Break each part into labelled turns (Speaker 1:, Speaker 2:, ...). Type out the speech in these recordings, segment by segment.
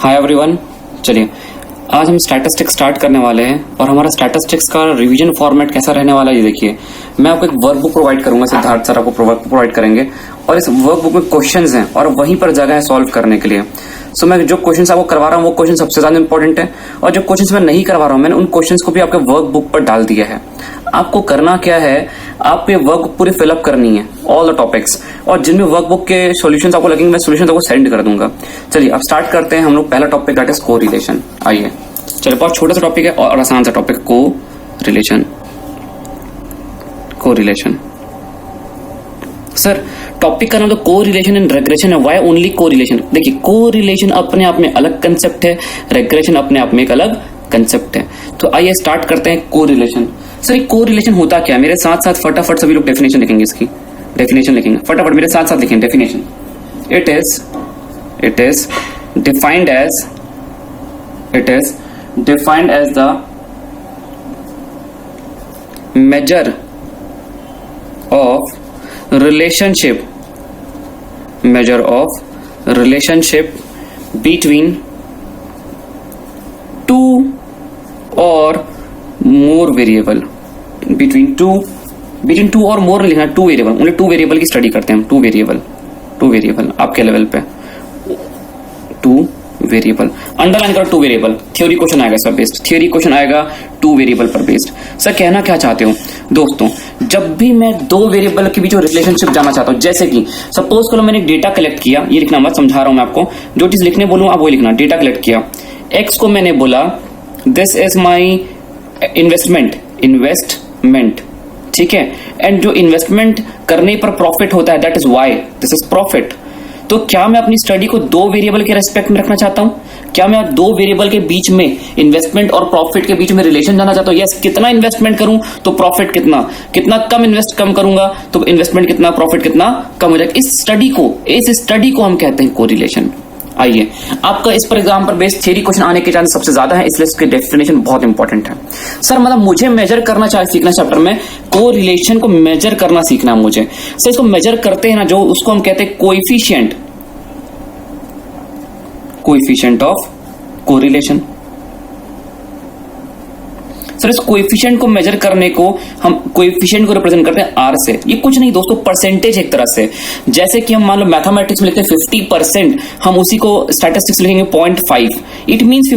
Speaker 1: Hi everyone. चलिए आज हम स्टैटिस्टिक्स स्टार्ट करने वाले हैं और हमारा स्टैटिस्टिक्स का रिवीजन फॉर्मेट कैसा रहने वाला है ये देखिए। मैं आपको एक वर्कबुक प्रोवाइड करूंगा, सिद्धार्थ सर आपको प्रोवाइड करेंगे और इस वर्कबुक में क्वेश्चंस हैं और वहीं पर जगह है सॉल्व करने के लिए। सो मैं जो क्वेश्चंस आपको करवा रहा हूँ वो क्वेश्चन सबसे ज्यादा इंपॉर्टेंट है और जो क्वेश्चंस मैं नहीं करवा रहा हूँ मैंने उन क्वेश्चंस को भी आपके वर्कबुक पर डाल दिया है। आपको करना क्या है, आपको ये वर्कबुक पूरी फिलअप करनी है ऑल द टॉपिक्स, और जिनमें वर्कबुक के सॉल्यूशंस आपको लगेंगे मैं सॉल्यूशंस आपको सेंड कर दूंगा। चलिए अब स्टार्ट करते हैं हम लोग पहला टॉपिक दैट इज कोरिलेशन। आइए चलिए, बहुत छोटा सा टॉपिक है और आसान सा topic, correlation. Correlation sir topic का नाम तो कोरिलेशन एंड रेग्रेशन है। Why only correlation? देखिए कोरिलेशन अपने आप में अलग कंसेप्ट है, रेग्रेशन अपने आप में एक अलग कंसेप्ट है। तो आइए स्टार्ट करते हैं कोरिलेशन। सर ये कोरिलेशन होता क्या है? मेरे साथ साथ फटाफट सभी लोग डेफिनेशन लिखेंगे, इसकी डेफिनेशन लिखेंगे फटाफट, मेरे साथ साथ लिखेंगे definition. It is defined as the measure of relationship between two or more variable, between two और more लिखना, two variable, only two variable की स्टडी करते हैं हम। टू वेरिएबल आपके लेवल पे टू वेरिएबल, अंडरलाइन करो टू वेरिएबल। थ्योरी क्वेश्चन आएगा सब बेस्ड, थ्योरी क्वेश्चन आएगा टू वेरिएबल पर बेस्ड। सर कहना क्या चाहते हो दोस्तों, जब भी मैं दो वेरिएबल के बीच रिलेशनशिप जाना चाहता हूं, जैसे कि सपोज करो मैंने डेटा कलेक्ट किया, ये लिखना मत, समझा रहा हूं मैं आपको, जो चीज लिखने बोलूं आप वही लिखना। डेटा कलेक्ट किया, एक्स को मैंने बोला दिस इज माई इन्वेस्टमेंट, ठीक है, एंड जो इन्वेस्टमेंट करने पर प्रॉफिट होता है that is why, this is profit. तो क्या मैं अपनी स्टडी को दो वेरिएबल के रेस्पेक्ट में रखना चाहता हूं? क्या मैं दो वेरिएबल के बीच में इन्वेस्टमेंट और प्रॉफिट के बीच में रिलेशन जाना चाहता हूं? यस, कितना इन्वेस्टमेंट करूं तो प्रॉफिट कितना कम इन्वेस्ट कम करूंगा तो इन्वेस्टमेंट कितना, प्रॉफिट कितना कम हो जाएगा। इस स्टडी को हम कहते हैं कोरिलेशन। आइए आपका इस पर एग्जाम पर बेस्ड थ्योरी क्वेश्चन आने के चांस सबसे ज्यादा है, इसलिए इसकी डेफिनेशन बहुत इंपॉर्टेंट है। सर मतलब मुझे मेजर करना सीखना चैप्टर में कोरिलेशन को मेजर करना सीखना मुझे। सर इसको मेजर करते हैं ना, जो उसको हम कहते हैं कोएफिशिएंट ऑफ कोरिलेशन। सर इस कोएफिशिएंट को मेजर करने को हम कोएफिशिएंट को रिप्रेजेंट करते हैं आर से। ये कुछ नहीं दोस्तों, परसेंटेज एक तरह से, जैसे कि हम मान लो मैथमेटिक्स में लिखते हैं 50%, हम उसी को स्टैटिस्टिक्स लिखेंगे 0.5, इट मींस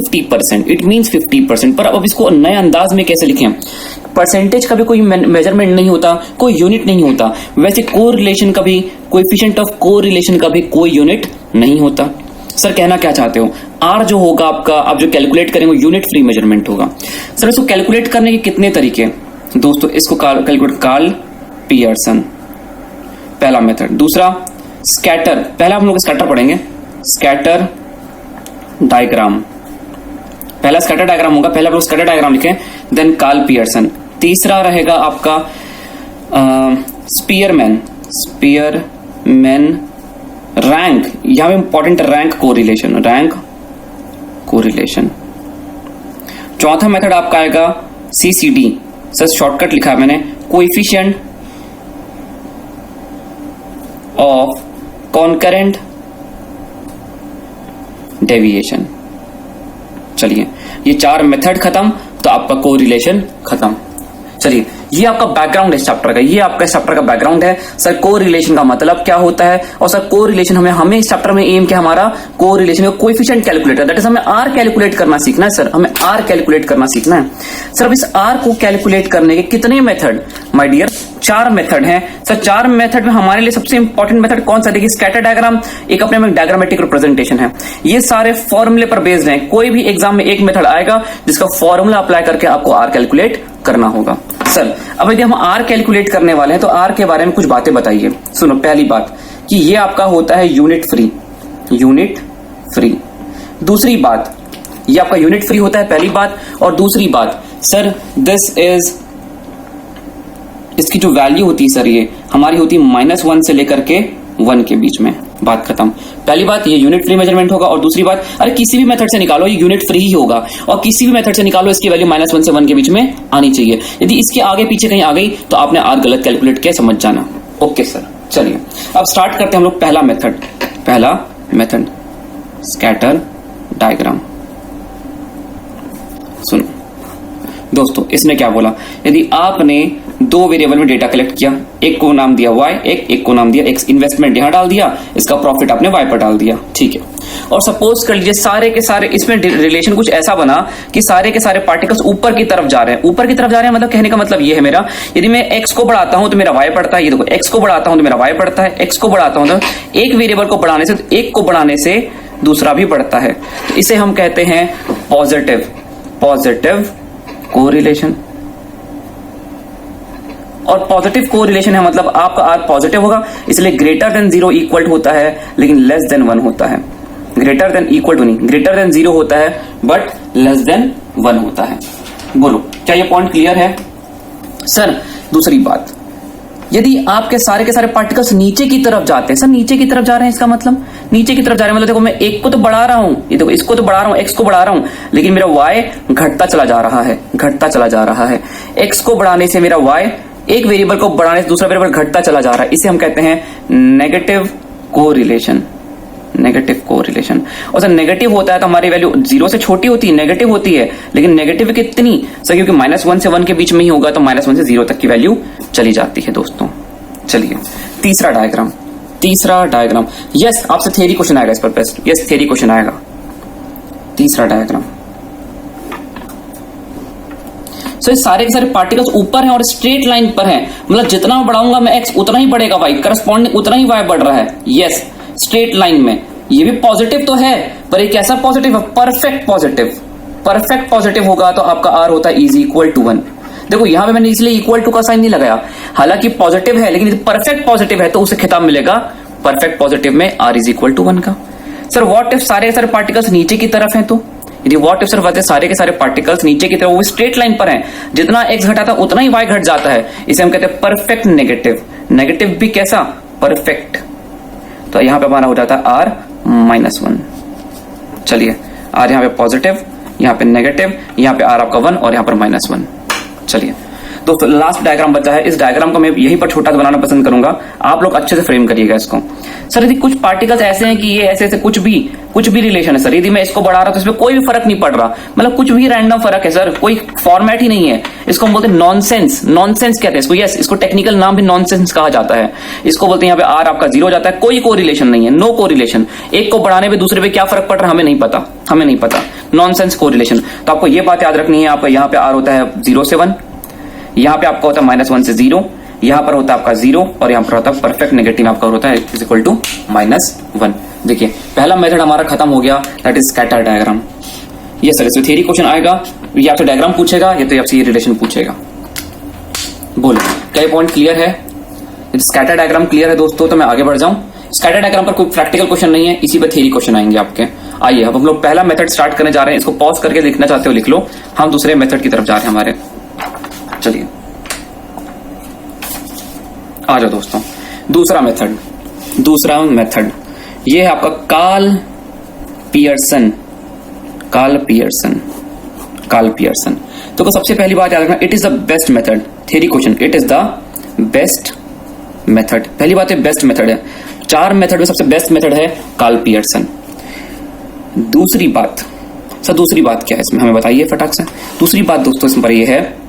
Speaker 1: 50%। पर अब इसको नए अंदाज में कैसे लिखें? परसेंटेज का भी कोई मेजरमेंट नहीं होता, कोई यूनिट नहीं होता, वैसे कोरिलेशन का भी, कोएफिशिएंट ऑफ कोरिलेशन का भी कोई यूनिट नहीं होता। सर कहना क्या चाहते हो, आर जो होगा आपका, आप जो कैलकुलेट करेंगे यूनिट फ्री मेजरमेंट होगा। सर इसको कैलकुलेट करने के कितने तरीके दोस्तों? इसको कैलकुलेट कार्ल पियर्सन, पहला मेथड। दूसरा स्कैटर, पहला हम लोग स्कैटर पढ़ेंगे, स्कैटर डायग्राम, पहला स्कैटर डायग्राम होगा, पहला आप लोग स्कैटर डायग्राम लिखें, देन कार्ल पियर्सन। तीसरा रहेगा आपका स्पीयरमैन रैंक, यहां पे इंपॉर्टेंट रैंक कोरिलेशन। चौथा मेथड आपका आएगा CCD, सर शॉर्टकट लिखा है मैंने, कोएफिशिएंट ऑफ कॉन्करेंट डेविएशन। चलिए ये चार मेथड खत्म तो आपका कोरिलेशन खत्म। चलिए ये आपका बैकग्राउंड है इस चैप्टर का, ये आपका इस चैप्टर का बैकग्राउंड है। सर कोरिलेशन का मतलब क्या होता है, और सर कोरिलेशन हमें इस चैप्टर में एम क्या हमारा कोरिलेशन का कोएफिशिएंट कैलकुलेटर, दैट इज हमें आर कैलकुलेट करना सीखना है। सर हमें आर कैलकुलेट करना सीखना है। सर अब इस आर को कैलकुलेट करने के कितने मेथड? माय डियर 4 मेथड हैं। सर 4 मेथड में हमारे लिए सबसे इंपॉर्टेंट मेथड कौन सा? देखिए स्कैटर डायग्राम एक अपने में डायग्रामेटिक रिप्रेजेंटेशन है, ये सारे फॉर्मूले पर बेस्ड हैं। कोई भी एग्जाम में एक मेथड आएगा जिसका फॉर्मूला अप्लाई करके आपको आर कैलकुलेट करना होगा। सर अब यदि हम आर कैलकुलेट करने वाले हैं तो आर के बारे में कुछ बातें बताइए। सुनो, पहली बात कि ये आपका होता है यूनिट फ्री। दूसरी बात ये आपका यूनिट फ्री होता है, पहली बात। और दूसरी बात सर दिस इज, इसकी जो वैल्यू होती है सर ये हमारी होती है -1 से लेकर के 1 के बीच में, बात खत्म। पहली बात ये यूनिट फ्री मेजरमेंट होगा, और दूसरी बात अरे किसी भी मेथड से निकालो ये यूनिट फ्री ही होगा, और किसी भी मेथड से निकालो इसकी वैल्यू -1 से 1 के बीच में आनी चाहिए। यदि इसके आगे पीछे कहीं आ गई तो आपने आर गलत कैलकुलेट किया, समझ जाना। ओके सर, चलिए अब स्टार्ट करते हैं हम लोग पहला मेथड स्कैटर डायग्राम। सुनो दोस्तों, इसने क्या बोला, यदि आपने दो वेरिएबल में डेटा कलेक्ट किया, एक को नाम दिया y, एक को नाम दिया x, इन्वेस्टमेंट यहां डाल दिया, इसका प्रॉफिट आपने y पर डाल दिया, ठीक है। और सपोज कर लीजिए सारे के सारे इसमें रिलेशन कुछ ऐसा बना कि सारे के सारे पार्टिकल्स ऊपर की तरफ जा रहे हैं। ऊपर की तरफ जा रहे हैं मतलब कहने का मतलब ये है मेरा, यदि मैं x को बढ़ाता हूं तो मेरा y बढ़ता है, ये देखो x को बढ़ाता हूं तो मेरा y बढ़ता है, x को बढ़ाता हूं तो एक वेरिएबल को बढ़ाने से एक को बढ़ाने से दूसरा भी बढ़ता है। तो इसे हम कहते हैं पॉजिटिव कोरिलेशन। और पॉजिटिव कोरिलेशन है मतलब आपका आर पॉजिटिव होगा, इसलिए ग्रेटर देन 0 इक्वल होता है लेकिन लेस देन 1 होता है। ग्रेटर देन इक्वल टू नहीं, ग्रेटर देन 0 होता है बट लेस देन 1 होता है। बोलो क्या ये पॉइंट क्लियर है? सर दूसरी बात, यदि आपके सारे के सारे पार्टिकल्स नीचे की तरफ जाते हैं, सर नीचे की तरफ जा रहे हैं इसका मतलब नीचे की तरफ जा रहे हैं मतलब देखो मैं एक को तो बढ़ा रहा हूं, ये देखो इसको तो बढ़ा रहा हूं, एक्स को बढ़ा रहा हूं, लेकिन मेरा वाई घटता चला जा रहा है, घटता चला जा रहा है। एक्स को बढ़ाने से मेरा वाई, एक वेरिएबल को बढ़ाने से दूसरा वेरिएबल घटता चला जा रहा है, इसे हम कहते हैं नेगेटिव कोरिलेशन। Negative correlation. और सर नेगेटिव होता है तो हमारी वैल्यू 0 से छोटी होती है, नेगेटिव होती है, लेकिन नेगेटिव कितनी सर, क्योंकि -1 से 1 के बीच में ही होगा तो -1 से 0 तक की वैल्यू चली जाती है दोस्तों। चलिए तीसरा डायग्राम। यस आपसे थ्योरी क्वेश्चन आएगा इस पर बेस्ट, यस थ्योरी क्वेश्चन आएगा। तीसरा डायग्राम, सो सारे के सारे पार्टिकल्स ऊपर हैं और स्ट्रेट लाइन पर हैं, मतलब जितना बढ़ाऊंगा मैं x उतना ही बढ़ेगा y, करस्पॉन्डिंग उतना ही y बढ़ रहा है। यस स्ट्रेट लाइन में ये भी पॉजिटिव तो है, पर ये कैसा पॉजिटिव है? Perfect positive. परफेक्ट पॉजिटिव होगा तो आपका r होता है इज इक्वल टू 1। देखो यहां पे मैंने इसलिए इक्वल टू का साइन नहीं लगाया, हालांकि पॉजिटिव है लेकिन परफेक्ट पॉजिटिव है तो उसे खिताब मिलेगा परफेक्ट पॉजिटिव में r इज इक्वल टू 1 का। सर व्हाट इफ सारे के सारे पार्टिकल्स नीचे की तरफ हैं, तो यदि व्हाट इफ सर सारे के सारे पार्टिकल्स नीचे की तरफ वो स्ट्रेट लाइन पर हैं, जितना x घटाता है उतना ही y घट जाता है, इसे हम कहते हैं परफेक्ट नेगेटिव। नेगेटिव भी कैसा? परफेक्ट। तो यहां पे हमारा हो जाता है r -1। चलिए r यहां पे पॉजिटिव, यहां पे नेगेटिव, यहां पे r आपका 1 और यहां पर -1। चलिए दोस्तों लास्ट डायग्राम बचा है, इस डायग्राम को मैं यहीं पर छोटा बनाना पसंद करूंगा, आप लोग अच्छे से फ्रेम करिएगा इसको। सर यदि कुछ पार्टिकल्स ऐसे हैं कि ये ऐसे ऐसे कुछ भी रिलेशन है सर, यदि मैं इसको बढ़ा रहा तो इसमें कोई भी फर्क नहीं पड़ रहा, मतलब कुछ भी रैंडम फर्क है सर, कोई फॉर्मेट ही नहीं है, इसको हम बोलते हैं नॉनसेंस। नॉनसेंस कहते हैं इसको, यस इसको टेक्निकल नाम भी नॉनसेंस कहा जाता है। इसको बोलते हैं यहाँ पे r आपका 0 हो जाता है, कोई कोरिलेशन नहीं है, नो कोरिलेशन। एक को बढ़ाने पे दूसरे पे क्या फर्क पड़ रहा है हमें नहीं पता, नॉनसेंस कोरिलेशन। तो आपको ये बात याद रखनी है, आपका यहाँ पे r होता है 0 से 1, यहाँ पे आपका होता है -1 से 0, यहाँ पर होता है आपका 0 और यहाँ पर होता है परफेक्ट नेगेटिव आपका होता है इज इक्वल टू -1। देखिए पहला मेथड हमारा खत्म हो गया, दैट इज स्कैटर डायग्राम। ये सर इसमें थ्योरी क्वेश्चन आएगा, या तो डायग्राम पूछेगा या तो आपसे ये रिलेशन पूछेगा। बोलो क्या ये पॉइंट क्लियर है? स्कैटर डायग्राम क्लियर है दोस्तों? तो मैं आगे बढ़ जाऊं। स्कैटर डायग्राम पर कोई प्रैक्टिकल क्वेश्चन नहीं है, इसी पर थ्योरी क्वेश्चन आएंगे आपके। आइए अब हम लोग पहला मेथड स्टार्ट करने जा रहे हैं, इसको पॉज करके लिखना चाहते हो लिख लो, हम दूसरे मेथड की तरफ जा रहे हैं हमारे। चलिए आ जाओ दोस्तों, दूसरा मेथड ये है आपका कार्ल पियर्सन। तो सबसे पहली बात याद रखना, it is the best method. Theory question, it is the best method. पहली बात है बेस्ट मेथड है, 4 मेथड में सबसे बेस्ट मेथड है कार्ल पियर्सन। दूसरी बात क्या है इसमें हमें बताइए फटाक से। दूसरी बात दोस्तों इसमें ये है,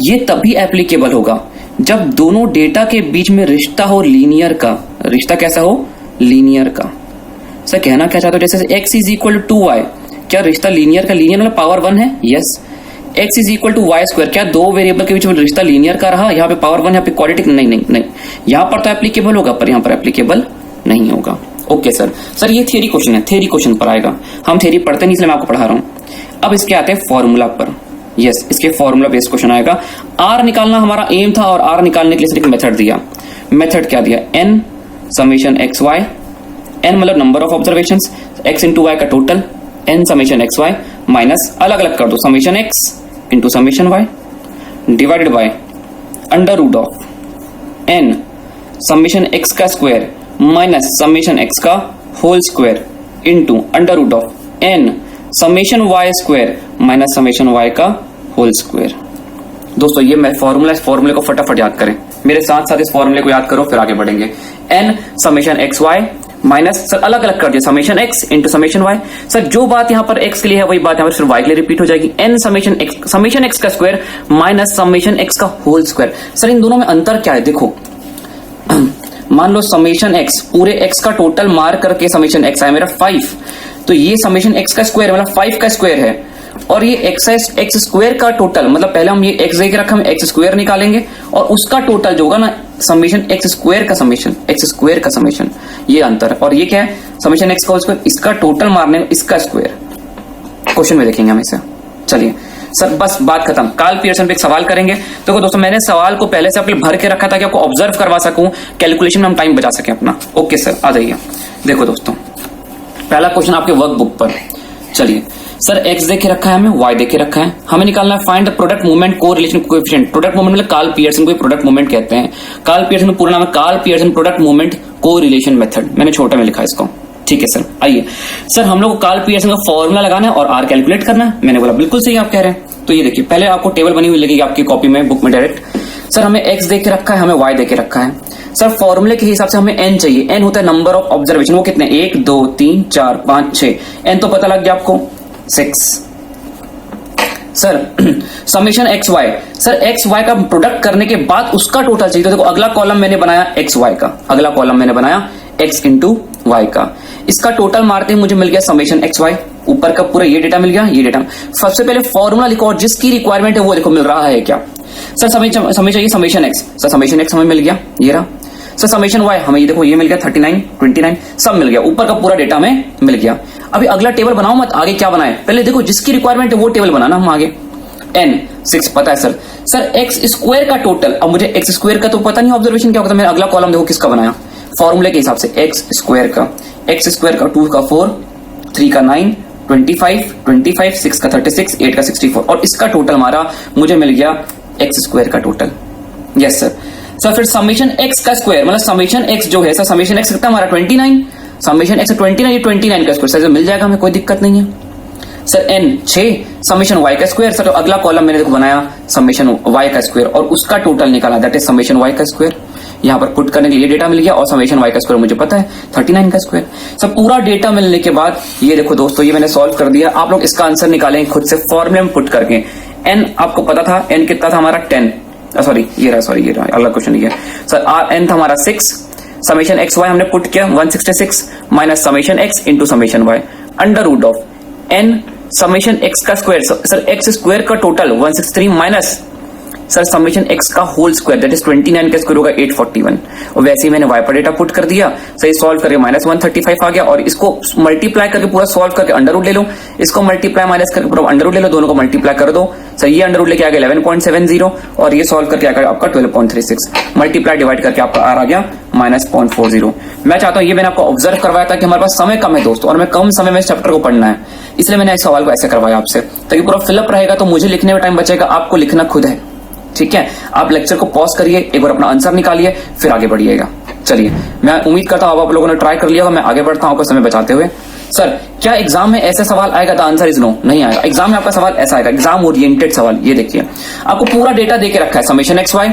Speaker 1: ये तभी एप्लीकेबल होगा जब दोनों डेटा के बीच में रिश्ता हो लीनियर का। रिश्ता कैसा हो? लीनियर का। सर कहना क्या चाहते हो, जैसे x is equal to 2y, क्या रिश्ता लीनियर का? लीनियर मतलब पावर 1 है, yes. x is equal to y square, क्या दो वेरिएबल के बीच में रिश्ता लीनियर का रहा? यहाँ पे पावर 1, यहाँ पे क्वाड्रेटिक, नहीं, यहाँ पर तो एप्लीकेबल होगा पर यहाँ पर एप्लीकेबल नहीं होगा। ओके सर ये थ्योरी क्वेश्चन है, थ्योरी क्वेश्चन पर आएगा, हम थ्योरी पढ़ते नहीं इसलिए मैं आपको पढ़ा रहा हूँ। अब इसके आते हैं फॉर्मूला पर। यस इसके फॉर्मूला बेस्ड क्वेश्चन आएगा। r निकालना हमारा एम था और r निकालने के लिए सिर्फ मेथड दिया। मेथड क्या दिया? n summation x y, n मतलब number of observations, x into y का total, n summation x y minus अलग अलग कर दो summation x into summation y divided by under root of n summation x का square minus summation x का whole square into under root of n summation y square minus summation y का whole square. दोस्तों ये मैं फॉर्मूले को फटाफट याद करें, मेरे साथ साथ इस फॉर्मूले को याद करो फिर आगे बढ़ेंगे। n summation x y minus, sir अलग अलग कर दिया, summation x into summation y. Sir जो बात यहां पर एक्स के लिए है वही बात यहां पर सिर्फ वाई के लिए रिपीट हो जाएगी, एन समेशन एक्स का स्क्वायर माइनस समेशन एक्स का होल स्क्वायर। सर इन दोनों में अंतर क्या है, देखो मान लो समेशन एक्स पूरे एक्स का टोटल मार करके समेशन एक्स है मेरा 5, तो ये समेशन एक्स का स्क्वायर मतलब 5 का स्क्वायर है, और ये एक्स स्क्वायर का टोटल मतलब पहले हम ये एक्स देके रखा, हम एक्स स्क्वायर निकालेंगे और उसका टोटल जो होगा ना समेशन एक्स स्क्वायर का समेशन, ये अंतर है। और ये क्या है, समेशन एक्स का होल स्क्वायर, इसका टोटल मारने में इसका स्क्वायर, क्वेश्चन में देखेंगे हम इसे। चलिए सर बस बात खत्म, कार्ल पियर्सन पे एक सवाल करेंगे। तो दोस्तों मैंने सवाल को पहले से अपने भर के रखा था कि आपको ऑब्जर्व करवा सकूं, कैलकुलेशन में हम टाइम बचा सकें अपना। ओके सर आ जाइए, देखो दोस्तों पहला क्वेश्चन आपके वर्कबुक पर। चलिए सर एक्स देखे रखा है हमें, वाई देखे रखा है, हमें निकालना है find the product movement correlation coefficient. Product movement मतलब कार्ल पियर्सन को प्रोडक्ट मूवमेंट कहते हैं। कार्ल पियर्सन का पूरा नाम है Karl Pearson product movement correlation method, मैंने छोटा में लिखा है इसको। ठीक है सर, आइए सर हम लोग को कार्ल पियर्सन का फॉर्मूला लगाना है और आर कैलकुलेट करना है। मैंने बोला बिल्कुल सही आप कह रहे हैं। तो ये देखिए पहले आपको टेबल बनी हुई लगेगी आपकी कॉपी में, बुक में डायरेक्ट। सर हमें एक्स देके रखा है, हमें वाई देके रखा है। सर फॉर्मूले के हिसाब से हमें एन चाहिए, एन होता है नंबर ऑफ ऑब्जर्वेशन, वो कितने 1 2 3 4 5 6, एन तो पता लग गया आपको 6। Sir summation x y, sir x y का प्रोडक्ट करने के बाद उसका टोटल चाहिए। तो देखो अगला कॉलम मैंने बनाया एक्स वाई का, अगला कॉलम मैंने बनाया एक्स इंटू वाई का, इसका टोटल मारते ही मुझे मिल गया समेशन एक्स वाई। ऊपर का पूरा ये डेटा मिल गया, ये डेटा। सबसे पहले फॉर्मूला लिखो और जिसकी रिक्वायरमेंट है वो देखो मिल रहा है क्या। सर समय चाहिए summation x, sir summation x हमें मिल गया, ये रहा। सर समेशन वाई हमें ये देखो ये मिल गया 39 29 सब मिल गया, ऊपर का पूरा डेटा हमें मिल गया। अभी अगला टेबल बनाओ मत, आगे क्या बनाए पहले देखो जिसकी रिक्वायरमेंट है वो टेबल बनाना हम आगे। एन 6 पता है सर, सर एक्स स्क्वायर का टोटल, अब मुझे एक्स स्क्वायर का तो पता नहीं ऑब्जर्वेशन क्या होता है। मैंने अगला कॉलम देखो किसका बनाया फॉर्मूले के हिसाब से, एक्स स्क्वायर का 2 का 4 3 का 9 25 6 का 36 8 का 64, और इसका टोटल हमारा मुझे मिल गया एक्स स्क्वायर का टोटल। Yes sir. सर फिर समेशन एक्स का स्क्वायर मतलब समेशन एक्स जो है सर, समेशन एक्स कितना हमारा 29, समेशन एक्स 29 का स्क्वायर, सर मिल जाएगा हमें, कोई दिक्कत नहीं है। सर एन 6 समेशन वाई का स्क्वायर, सर तो अगला कॉलम मैंने देखो बनाया समेशन वाई का स्क्वायर और उसका टोटल निकाला, दैट इज समेशन वाई का स्क्वायर। यहां पर पुट करने के लिए डेटा मिल गया और समेशन वाई का स्क्वायर मुझे पता है 39 का स्क्वायर। सब पूरा डेटा मिलने के बाद ये देखो दोस्तों ये मैंने सॉल्व कर दिया। आप लोग इसका आंसर निकालेंगे खुद से फॉर्मूले में पुट करके। एन आपको पता था, एन कितना था हमारा 10, सॉरी ये रहा अगला क्वेश्चन ये सर। आर एन था हमारा 6, समेशन एक्स वाई हमने पुट किया 166 minus summation x into summation y under root of n summation x का स्क्वायर, सर एक्स स्क्वायर का total 163 minus sir summation x का होल स्क्वायर दैट इज 29 का square होगा 841, और वैसे ही मैंने वाई पर डेटा पुट कर दिया। सही सॉल्व करके माइनस 135 आ गया, और इसको मल्टीप्लाई करके पूरा सॉल्व करके अंडर रूट ले लो, इसको मल्टीप्लाई माइनस करके पूरा अंडर रूट ले लो, दोनों को मल्टीप्लाई कर दो। सर ये अंडर रूट लेके आ गया 11.70 और ये सॉल्व करके आ गया आपका 12.36, मल्टीप्लाई डिवाइड करके आपका आ गया -0.40। मैं चाहता हूं ये मैंने आपको ऑब्जर्व करवाया था कि हमारे पास समय कम है दोस्तों और हमें कम समय में इस चैप्टर को पढ़ना है, इसलिए मैंने इस सवाल को ऐसे करवाया आपसे, ताकि पूरा फिलअप रहेगा तो मुझे लिखने में टाइम बचेगा, आपको लिखना खुद है। ठीक है, आप लेक्चर को पॉज करिए, एक बार अपना आंसर निकालिए, फिर आगे बढ़िएगा। चलिए मैं उम्मीद करता हूं आप लोगों ने ट्राई कर लिया होगा। मैं आगे बढ़ता हूं आपको समय बचाते हुए। सर क्या एग्जाम में ऐसे सवाल आएगा? द आंसर इज नो, नहीं आएगा। एग्जाम में आपका सवाल ऐसा आएगा, एग्जाम ओरिएंटेड सवाल। ये देखिए आपको पूरा डेटा देके रखा है, summation x y,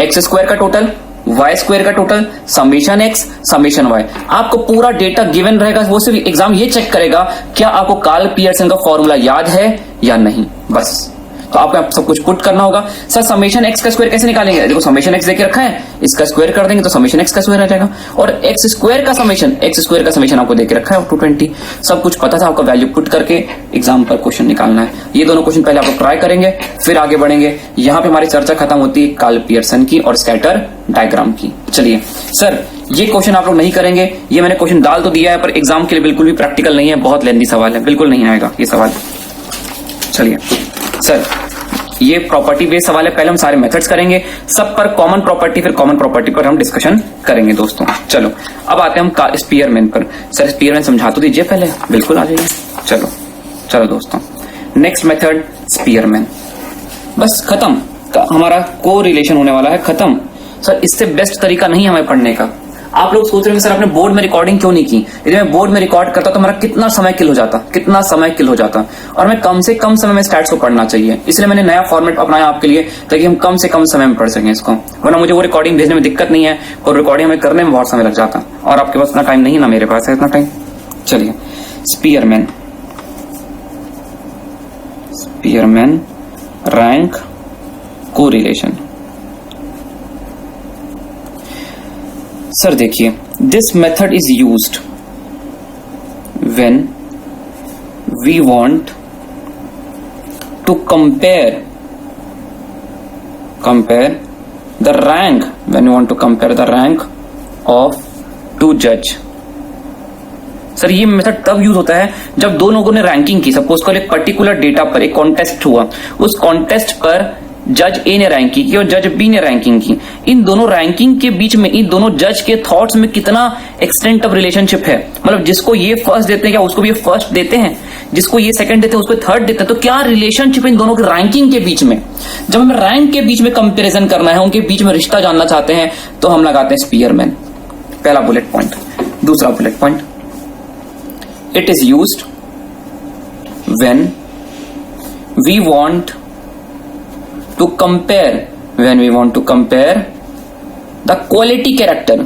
Speaker 1: x square का टोटल, वाई स्क्वायर का total, summation x summation y, आपको पूरा डेटा गिवन रहेगा। वो सिर्फ एग्जाम ये चेक करेगा क्या आपको कार्ल पियर्सन का फॉर्मूला याद है या नहीं, बस। तो आपको सब कुछ पुट करना होगा। सर समेशन एक्स का स्क्वायर कैसे निकालेंगे? देखो समेशन एक्स देके रखा है, इसका स्क्वायर कर देंगे तो समेशन एक्स का स्क्वायर आ जाएगा, और एक्स स्क्वायर का समेशन आपको देके रखा है 220। सब कुछ पता था, आपको वैल्यू पुट करके एग्जाम पर क्वेश्चन निकालना है। ये दोनों क्वेश्चन पहले आप लोग ट्राई करेंगे, फिर आगे बढ़ेंगे। यहाँ पे हमारी चर्चा खत्म होती है कार्ल पियर्सन की और स्कैटर डायग्राम की। चलिए सर ये क्वेश्चन आप लोग नहीं करेंगे, ये मैंने क्वेश्चन डाल तो दिया है पर एग्जाम के लिए बिल्कुल भी प्रैक्टिकल नहीं है, बहुत लेंथी सवाल है, बिल्कुल नहीं आएगा ये सवाल। चलिए सर ये प्रॉपर्टी बेस्ड सवाल है, पहले हम सारे मेथड्स करेंगे, सब पर कॉमन प्रॉपर्टी, फिर कॉमन प्रॉपर्टी पर हम डिस्कशन करेंगे दोस्तों। चलो अब आते हैं हम स्पीयरमैन पर। सर स्पीयरमैन समझा तो दीजिए पहले, बिल्कुल आ जाइए। चलो दोस्तों नेक्स्ट मेथड स्पीयरमैन, बस खत्म, हमारा को रिलेशन होने वाला है खत्म। सर इससे बेस्ट तरीका नहीं हमें पढ़ने का, आप लोग सोच रहे हैं सर आपने बोर्ड में रिकॉर्डिंग क्यों नहीं की? यदि मैं बोर्ड में रिकॉर्ड करता तो मेरा कितना समय किल हो जाता, और मैं कम से कम समय में स्टैट्स को पढ़ना चाहिए। इसलिए मैंने नया फॉर्मेट अपनाया आपके लिए, ताकि हम कम से कम समय में पढ़ सकें इसको, वरना मुझे वो रिकॉर्डिंग भेजने में दिक्कत नहीं है, और रिकॉर्डिंग हमें करने में बहुत समय लग जाता, और आपके पास इतना टाइम नहीं ना, मेरे पास है इतना टाइम। चलिए, स्पीयरमैन रैंक कोरिलेशन। सर देखिए, this method is used when we want to compare the rank, when we want to compare the rank of two जज। सर ये मेथड तब यूज होता है जब दो लोगों ने रैंकिंग की, सपोज करो एक पर्टिकुलर डेटा पर एक कॉन्टेस्ट हुआ, उस कॉन्टेस्ट पर जज ए ने रैंकिंग की और जज बी ने रैंकिंग की। इन दोनों रैंकिंग के बीच में, इन दोनों जज के थॉट्स में कितना एक्सटेंट ऑफ रिलेशनशिप है, मतलब जिसको ये फर्स्ट देते हैं क्या उसको भी ये फर्स्ट देते हैं, जिसको ये सेकंड देते हैं उसको थर्ड देते हैं, तो क्या रिलेशनशिप इन दोनों के रैंकिंग के बीच में। जब हमें रैंक के बीच में कंपेरिजन करना है, उनके बीच में रिश्ता जानना चाहते हैं, तो हम लगाते हैं स्पीयरमैन। पहला बुलेट पॉइंट। दूसरा bullet point, it is used when we want to compare the quality character।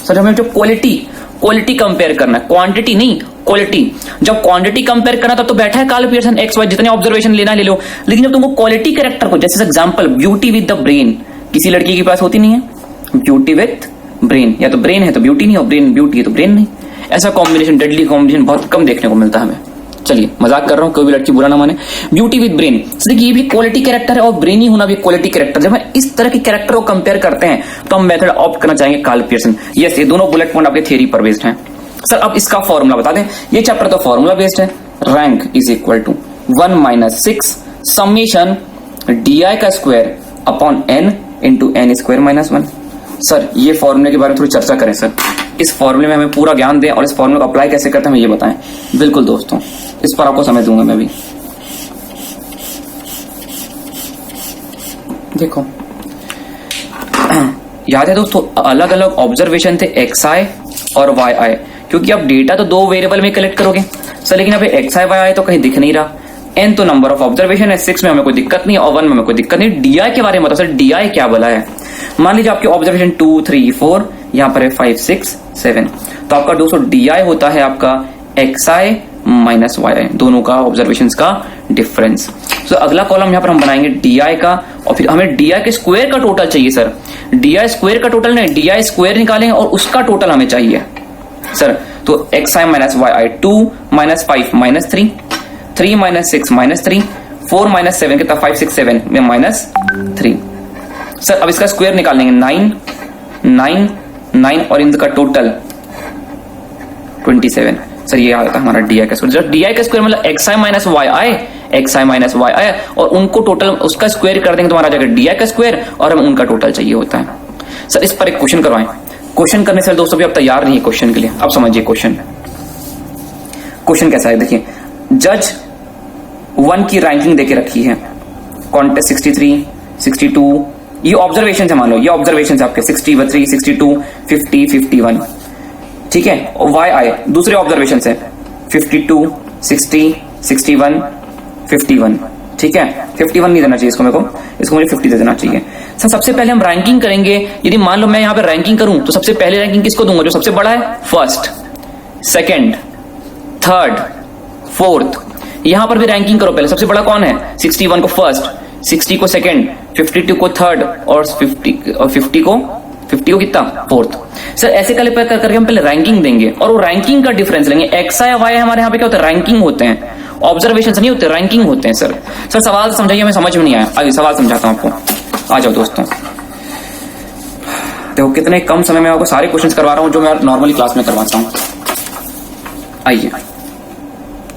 Speaker 1: Sir हमें जो क्वालिटी कंपेयर करना है, क्वांटिटी नहीं, क्वालिटी। जब क्वांटिटी कंपेयर करना तब तो बैठा है कार्ल पियर्सन एक्स वाई, जितने ऑब्जर्वेशन लेना ले लो, लेकिन जब तुमको क्वालिटी कैरेक्टर को, जैसे example beauty with the brain, किसी लड़की के पास होती नहीं है ब्यूटी विद ब्रेन, या तो ब्रेन है तो ब्यूटी नहीं, और ब्रेन ब्यूटी है तो ब्रेन नहीं। ऐसा कॉम्बिनेशन, डेडली कॉम्बिनेशन बहुत कम देखने को मिलता है हमें। चलिए, मजाक कर रहा हूं, कोई भी लड़की बुरा ना माने। ब्यूटी विद ब्रेन, देखिए ये भी क्वालिटी कैरेक्टर है, और ब्रेन ही होना भी क्वालिटी कैरेक्टर। जब हम इस तरह के कैरेक्टर को कंपेयर करते हैं तो हम मेथड ऑप्ट करना चाहेंगे कार्ल पियर्सन। यस, ये दोनों बुलेट पॉइंट आपके थ्योरी पर बेस्ड हैं। सर अब इसका फॉर्मूला बता दें। ये चैप्टर तो फॉर्मूला बेस्ड है। Rank is equal to 1 - 6 summation DI का square upon n into n square minus 1। Sir ये फॉर्मूले के बारे में थोड़ी चर्चा करें सर। इस फॉर्मूले में हमें पूरा ज्ञान दें, और इस फॉर्मूले को अप्लाई कैसे करते हैं हमें ये बताएं। बिल्कुल दोस्तों, इस पर आपको समय दूंगा मैं भी। देखो याद है दोस्तों, अलग अलग ऑब्जर्वेशन थे XI और YI, क्योंकि अब डेटा तो दो वेरिएबल में कलेक्ट करोगे सर, लेकिन अब XI YI तो कहीं दिख नहीं रहा। n तो नंबर ऑफ ऑब्जर्वेशन है, 6 में हमें कोई दिक्कत नहीं, और 1 में हमें कोई दिक्कत नहीं। DI के बारे में बताओ सर, DI क्या बोला है। मान लीजिए आपकी ऑब्जर्वेशन 2 3 4, यहां पर है 5 6 7, तो आपका दोस्तों DI होता है आपका XI माइनस YI, दोनों का ऑब्जर्वेशन का डिफरेंस। तो अगला कॉलम यहां पर हम बनाएंगे DI का, और फिर हमें DI के स्क्वायर का टोटल चाहिए सर। DI स्क्वायर का टोटल नहीं, DI स्क्वायर निकालेंगे और उसका टोटल हमें चाहिए सर। तो XI माइनस YI 2 - 5 - 3, 3 - 6 - 3, 4 - 7 कितना 5 6 7 में -3। सर अब इसका स्क्वायर निकालेंगे 9 9 9, और इनका टोटल 27। सर ये आता है हमारा DI का स्क्वायर। DI का स्क्वायर मतलब XI माइनस YI, और उनको टोटल उसका स्क्वायर कर देंगे तो हमारा जाएगा DI का स्क्वायर, और हमें उनका टोटल चाहिए होता है। सर इस पर एक क्वेश्चन करवाएं। क्वेश्चन करने से दोस्तों भी अब तैयार नहीं है क्वेश्चन के लिए। अब समझिए क्वेश्चन कैसा है। देखिए, जज 1 की रैंकिंग देके रखी है, कॉन्टेस्ट 63 62, ये ऑब्जर्वेशन है, मान लो ये ऑब्जर्वेशन है आपके 63 62 50 51, ठीक है। और YI दूसरे ऑब्जर्वेशन है 52 60 61 51, ठीक है। 51 नहीं देना चाहिए इसको, मेरे को इसको मुझे 50 दे देना चाहिए। सर सबसे पहले हम रैंकिंग करेंगे। यदि मान लो मैं यहाँ पे रैंकिंग करूं तो सबसे पहले रैंकिंग किसको दूंगा, जो सबसे बड़ा है, फर्स्ट, सेकंड, थर्ड, फोर्थ। यहां पर भी रैंकिंग करो, पहले सबसे बड़ा कौन है, 61 को फर्स्ट, 60 को सेकंड, 52 को थर्ड, और 50 को कितना, फोर्थ। सर ऐसे करके हम पहले रैंकिंग देंगे, और वो रैंकिंग का डिफरेंस लेंगे। XI YI हमारे यहाँ पे क्या होता है, रैंकिंग होते हैं, ऑब्जर्वेशन नहीं होते, रैंकिंग होते हैं। सर सवाल समझाइए, हमें समझ में नहीं आया। आइए सवाल समझाता हूं आपको। आ जाओ दोस्तों, देखो कितने कम समय में आपको सारे क्वेश्चंस करवा रहा हूं जो मैं नॉर्मली क्लास में करवाता हूं। आइए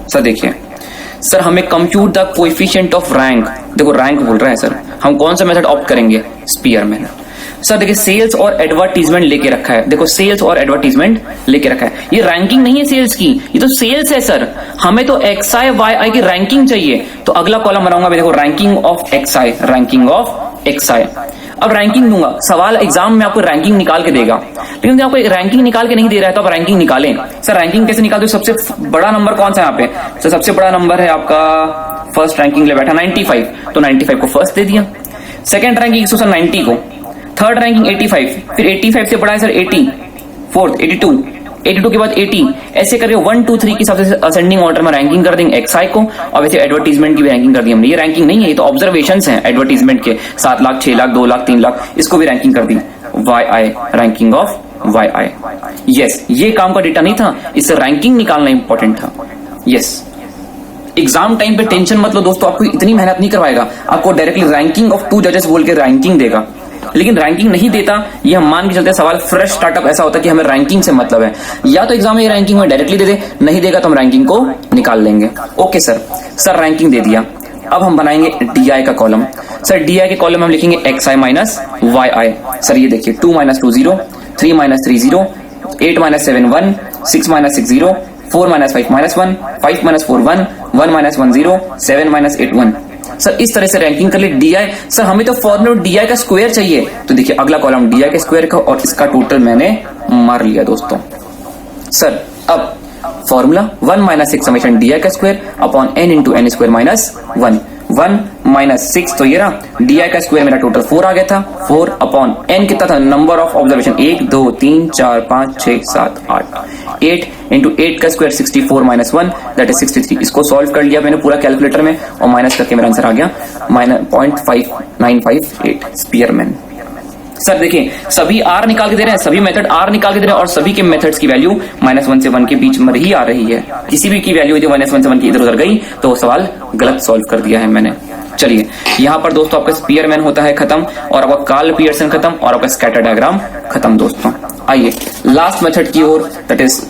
Speaker 1: सर, देखिए सर, हमें compute the coefficient of rank, देखो रैंक बोल रहा है सर, हम कौन सा मेथड ऑप्ट करेंगे, स्पीयरमैन। सर देखिए, सेल्स और एडवर्टीजमेंट लेके रखा है, देखो सेल्स और एडवर्टीजमेंट लेके रखा है। ये रैंकिंग नहीं है सेल्स की, ये तो सेल्स है सर। हमें तो XI YI की रैंकिंग चाहिए, तो अगला कॉलम बनाऊंगा, देखो ranking of XI, ranking of XI। अब रैंकिंग दूंगा, सवाल एग्जाम में आपको रैंकिंग निकाल के देगा, लेकिन आपको रैंकिंग निकाल के नहीं दे रहा है तो आप रैंकिंग निकालें। सर रैंकिंग कैसे निकालते हो? सबसे बड़ा नंबर कौन सा है यहाँ पे? सर सबसे बड़ा नंबर है आपका फर्स्ट रैंकिंग ले बैठा 95, तो 95 को फर्स्ट दे दिया। सेकंड रैंकिंग सर 90 को, थर्ड रैंकिंग 85, फिर 85 से बड़ा है सर 80, फोर्थ 82, 82 के बाद 80, ऐसे करके 1 2 3 के हिसाब से असेंडिंग ऑर्डर में रैंकिंग कर देंगे एक्सआई को। और वैसे एडवर्टीजमेंट की भी रैंकिंग कर दी हमने। ये रैंकिंग नहीं है, ये तो ऑब्जर्वेशंस हैं एडवर्टीजमेंट के, 7 लाख 6 लाख 2 लाख 3 लाख, इसको भी रैंकिंग कर दी। Y i, ranking of y i. Yes, ये काम का डेटा नहीं था, इससे रैंकिंग निकालना इंपॉर्टेंट था। यस, एग्जाम टाइम पे टेंशन मत लो दोस्तों, आपको इतनी मेहनत नहीं करवाएगा, आपको डायरेक्टली रैंकिंग ऑफ 2 जजेस बोल के रैंकिंग देगा। लेकिन रैंकिंग नहीं देता, ये हम मान के चलते सवाल फ्रेश स्टार्टअप ऐसा होता है कि हमें रैंकिंग से मतलब है, या तो एग्जाम में रैंकिंग में डायरेक्टली दे दे, नहीं देगा तो हम रैंकिंग को निकाल लेंगे। ओके सर रैंकिंग दे दिया, अब हम बनाएंगे डीआई का कॉलम। सर डीआई के कॉलम हम लिखेंगे एक्स आई माइनस वाई आई। सर ये देखिए 2 - 2 0, 3 - 3 0, 8 - 7 1, 6 - 6 0, 4 - 5 -1, 5 - 4 1, 1 - 1 0, 7 - 8 1। सर इस तरह से रैंकिंग कर ले डीआई। सर हमें तो फॉर्मूला डीआई का स्क्वायर चाहिए, तो देखिए अगला कॉलम डीआई के स्क्वायर का और इसका टोटल मैंने मार लिया दोस्तों। सर अब फॉर्मूला 1 - 6 समेशन डीआई का square upon n into n square minus 1, 1 - 6 तो ये रहा, डीआई का स्क्वायर मेरा टोटल 4 आ गया था, 4 अपॉन n कितना था? नंबर ऑफ ऑब्जर्वेशन 1 2 3 4 5 6 7 8, 8 इंटू 8 का स्क्वायर 64 - 1 दैट इज 63। इसको सॉल्व कर लिया मैंने पूरा कैलकुलेटर में और माइनस करके मेरा आंसर आ गया -0.5958 स्पीयरमैन। सर देखिए सभी आर निकाल के दे रहे हैं, सभी मेथड आर निकाल के दे रहे हैं और सभी के मेथड्स की वैल्यू -1 से 1 के बीच में ही आ रही है। किसी भी की वैल्यू यदि -1 से 1 की इधर उधर गई तो सवाल गलत सॉल्व कर दिया है मैंने। चलिए यहाँ पर दोस्तों आपका स्पीयरमैन होता है खत्म और आपका कार्ल पियर्सन खत्म और आपका स्कैटर डायग्राम खत्म दोस्तों। आइए लास्ट मेथड की ओर, दैट इज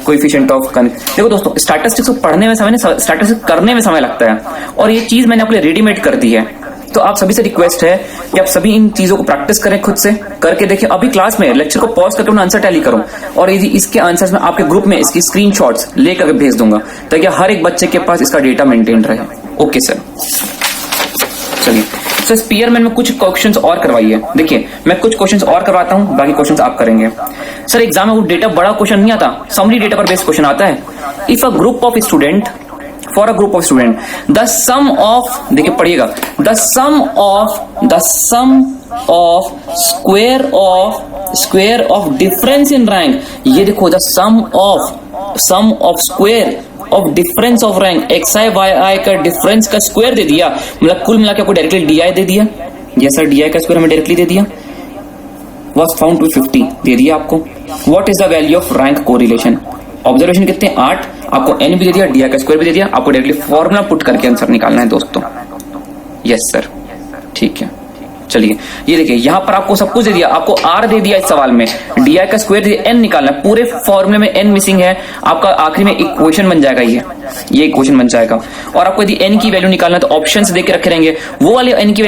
Speaker 1: कोएफिशिएंट ऑफ देखो दोस्तों स्टैटिस्टिक्स को पढ़ने में समय नहीं, स्टैटिस्टिक्स करने में समय लगता है और ये चीज मैंने आपके लिए रेडीमेड कर दी है। तो आप सभी से रिक्वेस्ट है कि आप सभी इन चीजों को प्रैक्टिस करें, खुद से करके देखें। अभी क्लास में लेक्चर को पॉज करके आंसर टैली करो और यदि इसके आंसर्स में आपके ग्रुप में इसकी स्क्रीनशॉट्स लेकर भेज दूंगा ताकि हर एक बच्चे के पास इसका डेटा मेंटेन रहे। ओके सर, चलिए सर स्पीयरमैन में कुछ क्वेश्चंस और करवाइए। देखिए मैं कुछ क्वेश्चंस और करवाता हूं, बाकी क्वेश्चंस आप करेंगे। सर एग्जाम में वो डेटा बड़ा क्वेश्चन नहीं आता, समरी डेटा पर बेस्ड क्वेश्चन आता है। If a group of student, for a group of student the sum of, देखिए पढ़िएगा, the sum of square of difference in rank. ये देखो the sum of square of difference of rank x i y i का difference का square दे दिया, मतलब कुल मिला के आपको डायरेक्टली डीआई दे दिया। यस सर डीआई का स्क्वायर हमें डायरेक्टली दे दिया, was found to 50 दे दिया आपको। What is the value of rank correlation? Observation कितने 8, आपको n भी दे दिया, डीआई का स्क्वायर भी दे दिया, आपको डायरेक्टली फॉर्मूला पुट करके आंसर निकालना है दोस्तों। यस सर ठीक है, चलिए ये देखिए यहाँ पर आपको सब कुछ दे दिया, आपको r दे दिया इस सवाल में, डीआई का स्क्वायर दे दिया, n निकालना है, पूरे फॉर्मूले में n मिसिंग है, आपका आखिरी में इक्वेशन बन जाएगा, ये इक्वेशन बन जाएगा। और आपको यदि n की वैल्यू निकालना है तो ऑप्शंस देके रखे रहेंगे, वो वाले n की